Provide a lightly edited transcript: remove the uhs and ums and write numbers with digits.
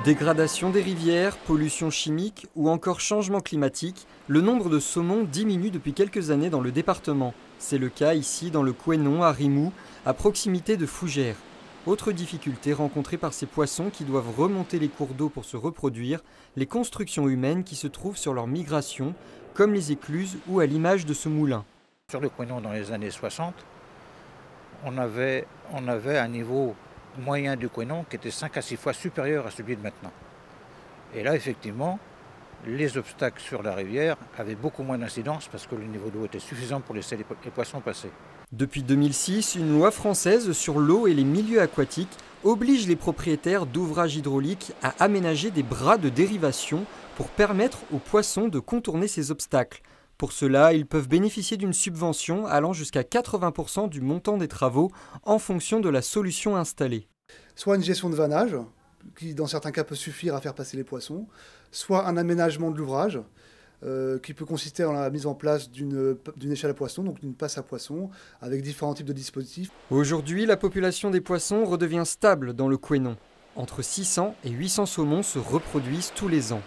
Dégradation des rivières, pollution chimique ou encore changement climatique, le nombre de saumons diminue depuis quelques années dans le département. C'est le cas ici dans le Couesnon à Rimou, à proximité de Fougères. Autre difficulté rencontrée par ces poissons qui doivent remonter les cours d'eau pour se reproduire, les constructions humaines qui se trouvent sur leur migration, comme les écluses ou à l'image de ce moulin. Sur le Couesnon, dans les années 60, on avait un niveau moyen du Couesnon qui était 5 à 6 fois supérieur à celui de maintenant. Et là, effectivement, les obstacles sur la rivière avaient beaucoup moins d'incidence parce que le niveau d'eau était suffisant pour laisser les poissons passer. Depuis 2006, une loi française sur l'eau et les milieux aquatiques oblige les propriétaires d'ouvrages hydrauliques à aménager des bras de dérivation pour permettre aux poissons de contourner ces obstacles. Pour cela, ils peuvent bénéficier d'une subvention allant jusqu'à 80% du montant des travaux en fonction de la solution installée. Soit une gestion de vannage, qui dans certains cas peut suffire à faire passer les poissons, soit un aménagement de l'ouvrage, qui peut consister en la mise en place d'une échelle à poissons, donc d'une passe à poissons, avec différents types de dispositifs. Aujourd'hui, la population des poissons redevient stable dans le Couesnon. Entre 600 et 800 saumons se reproduisent tous les ans.